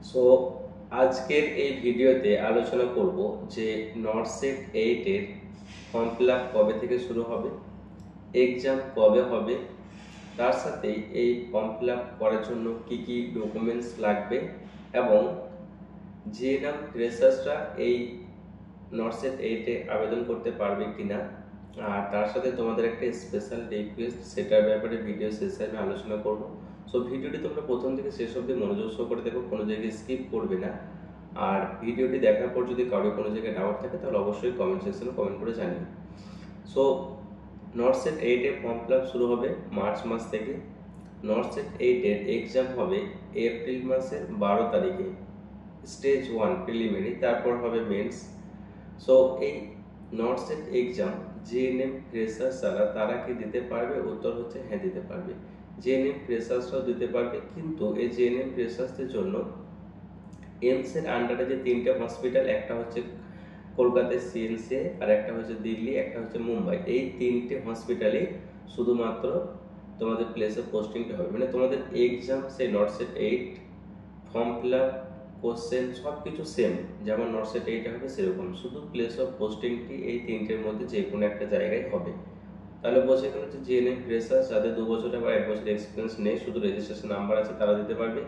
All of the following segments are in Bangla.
সো আজকের এই ভিডিওতে আলোচনা করব যে নটসেট 8 এর ফর্ম ফিল আপ কবে থেকে শুরু হবে, এক্সাম কবে হবে, তার সাথে এই ফর্ম ফিল আপ করার জন্য কি কি ডকুমেন্টস লাগবে এবং জিএনএম ফ্রেশার্সরা এই নটসেট 8 এ আবেদন করতে পারবে কিনা, আর তার সাথে তোমাদের একটা স্পেশাল রিকোয়েস্ট, সেটার ব্যাপারে ভিডিও শেষে আমি আলোচনা করব। সো ভিডিওটি তোমরা প্রথম থেকে শেষ অবধি মনোযোগ সহকারে দেখো, কোনো জায়গায় স্কিপ করবে না। আর ভিডিওটি দেখার পর যদি কারোর কোনো জায়গায় ডাউট থাকে তাহলে অবশ্যই কমেন্ট সেকশনে কমেন্ট করে জানিও। সো নটসেট 8 এর ফর্ম ফিল আপ শুরু হবে মার্চ মাস থেকে। নটসেট 8 এর এক্সাম হবে এপ্রিল মাসের 12 তারিখে, স্টেজ 1 প্রিলিমিনারি, তারপর হবে মেন্স। সো এই নটসেট এক্সাম জিএনএম ফ্রেশার্স যারা তারা কি দিতে পারবে? উত্তর হচ্ছে হ্যাঁ, দিতে পারবে। জিএনএম ফ্রেশার্সরাও দিতে পারবে, কিন্তু এই জিএনএম ফ্রেশার্সদের জন্য এইমস এর আন্ডারে যে তিনটে হসপিটাল, একটা হচ্ছে কলকাতায় সিএনসি, আর একটা হচ্ছে দিল্লি, একটা হচ্ছে মুম্বাই, এই তিনটে হসপিটালে শুধুমাত্র তোমাদের প্লেস অফ পোস্টিংটা হবে। মানে তোমাদের এক্সাম সেই নটসেট 8 ফর্ম ফিল আপ, কোশ্চেন সব কিছু সেম, যেমন নটসেট 8 হবে সেরকম, শুধু প্লেস অফ পোস্টিংটি এই তিনটের মধ্যে যে কোনো একটা জায়গায় হবে। তাহলে বোঝা গেল যে জিএনএম ফ্রেশার্স যাদের 2 বছর বা 1 বছর এক্সপিরিয়েন্স নেই, শুধু রেজিস্ট্রেশন নাম্বার আছে, তারা দিতে পারবে।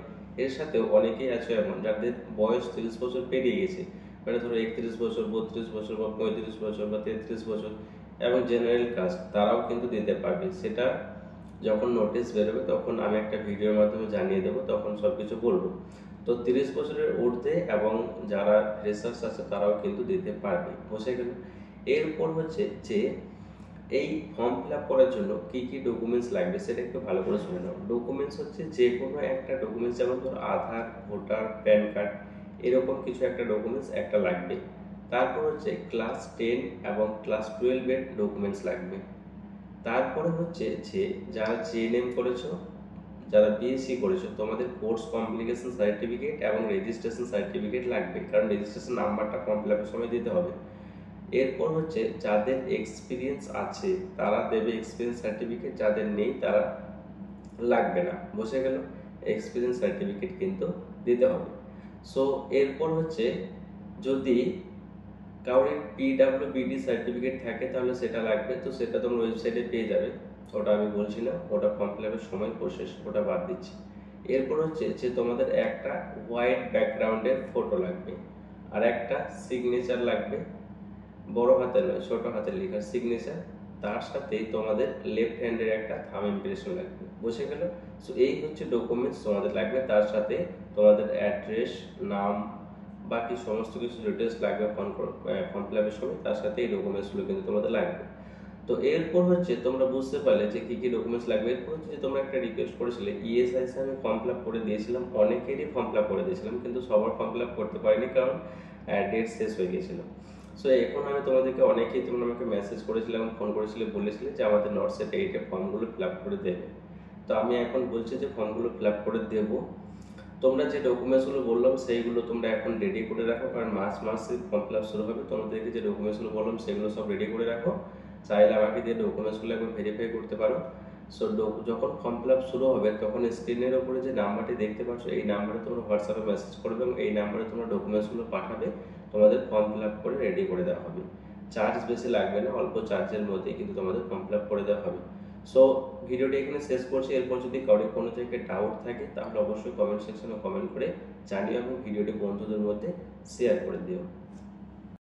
এর সাথেও অনেকেই আছে এমন যাদের বয়স 30 বছর পেরিয়ে গেছে, মানে ধরো 31 বছর, 32 বছর বা 35 বছর বা 33 বছর, এবং জেনারেল কাস্ট, তারাও কিন্তু দিতে পারবে। সেটা যখন নোটিশ বেরোবে তখন আমি একটা ভিডিওর মাধ্যমে জানিয়ে দেবো, তখন সব কিছু বলবো। তো 30 বছরের ঊর্ধ্বে এবং যারা ফ্রেশার্স আছে তারাও কিন্তু দিতে পারবে, বোঝা গেল। এরপর হচ্ছে যে এই ফর্ম ফিল আপ করার জন্য কি কি ডকুমেন্টস লাগবে সেটা একটু ভালো করে শুনে নাও। ডকুমেন্টস হচ্ছে যে কোনো একটা ডকুমেন্টস, যেমন ধর আধার, ভোটার, প্যান কার্ড, এরকম কিছু একটা ডকুমেন্টস একটা লাগবে। তারপর হচ্ছে ক্লাস 10 এবং ক্লাস 12 এর ডকুমেন্টস লাগবে। তারপরে হচ্ছে যে যারা জিএনএম করেছো, যারা বিএসসি করেছো, তোমাদের কোর্স কমপ্লিকেশন সার্টিফিকেট এবং রেজিস্ট্রেশন সার্টিফিকেট লাগবে, কারণ রেজিস্ট্রেশন নাম্বারটা ফর্ম ফিল আপের সময় দিতে হবে। এরপর হচ্ছে যাদের এক্সপিরিয়েন্স আছে তারা দেবে এক্সপিরিয়েন্স সার্টিফিকেট, যাদের নেই তারা লাগবে না, বোঝা গেল। এক্সপিরিয়েন্স সার্টিফিকেট কিন্তু দিতে হবে। সো এরপর হচ্ছে যদি কারোর পিডব্লিউবিডি সার্টিফিকেট থাকে তাহলে সেটা লাগবে, তো সেটা তোমরা ওয়েবসাইটে পেয়ে যাবে, ওটা আমি বলছি না, ওটা ফর্ম ফিল আপের সময় প্রসেস, ওটা বাদ দিচ্ছি। এরপর হচ্ছে যে তোমাদের একটা হোয়াইট ব্যাকগ্রাউন্ডের ফটো লাগবে, আর একটা সিগনেচার লাগবে, বড় হাতের নয় ছোট হাতের লেখা সিগনেচার, তার সাথে তোমাদের লেফট হ্যান্ডের একটা থাম্ব ইমপ্রেশন লাগবে, বুঝে গেল। সো এই হচ্ছে ডকুমেন্টস তোমাদের লাগবে, তার সাথে তোমাদের অ্যাড্রেস, নাম, বাকি সমস্ত কিছু ডিটেলস লাগবে ফর্ম ফিল আপের সময়, তার সাথে এই ডকুমেন্টসগুলো কিন্তু তোমাদের লাগবে। তো এরপর হচ্ছে তোমরা বুঝতে পারলে যে কি কি ডকুমেন্টস লাগবে। এরপর হচ্ছে যে তোমরা একটা রিকোয়েস্ট করেছিলে, ইএসআইসি আমি ফর্ম ফিল আপ করে দিয়েছিলাম, অনেকেরই ফর্ম ফিল আপ করে দিয়েছিলাম, কিন্তু সবার ফর্ম ফিল আপ করতে পারিনি, কারণ ডেট শেষ হয়ে গিয়েছিল। সো এখন আমি তোমাদেরকে, অনেকেই তোমরা আমাকে মেসেজ করেছিলে এবং ফোন করেছিলে, বলেছিলে যে আমাদের নটসেট 8 এর ফর্মগুলো ফিল আপ করে দেবে। তো আমি এখন বলছি যে ফর্মগুলো ফিল আপ করে দেবো। তোমরা যে ডকুমেন্টসগুলো বললাম সেইগুলো তোমরা এখন রেডি করে রাখো, কারণ মার্চ মাসে ফর্ম ফিল আপ শুরু হবে। তোমাদেরকে যে ডকুমেন্টসগুলো বললাম সেগুলো সব রেডি করে রাখো, চাইলে আমাকে দিয়ে ডকুমেন্টসগুলো একবার ভেরিফাই করতে পারো। সো যখন ফর্ম ফিল আপ শুরু হবে তখন স্ক্রিনের ওপরে যে নাম্বারটি দেখতে পাচ্ছ, এই নাম্বারে তোমরা হোয়াটসঅ্যাপে মেসেজ করবে এবং এই নাম্বারে তোমরা ডকুমেন্টসগুলো পাঠাবে, তোমাদের ফর্ম ফিল আপ করে রেডি করে দেওয়া হবে। চার্জ বেশি লাগবে না, অল্প চার্জের মধ্যেই কিন্তু তোমাদের ফর্ম ফিল আপ করে দেওয়া হবে। সো ভিডিওটি এখানে শেষ করছি। এরপর যদি কারোর কোনো জায়গায় ডাউট থাকে তাহলে অবশ্যই কমেন্ট সেকশনে কমেন্ট করে জানিও এবং ভিডিওটি বন্ধুদের মধ্যে শেয়ার করে দিও।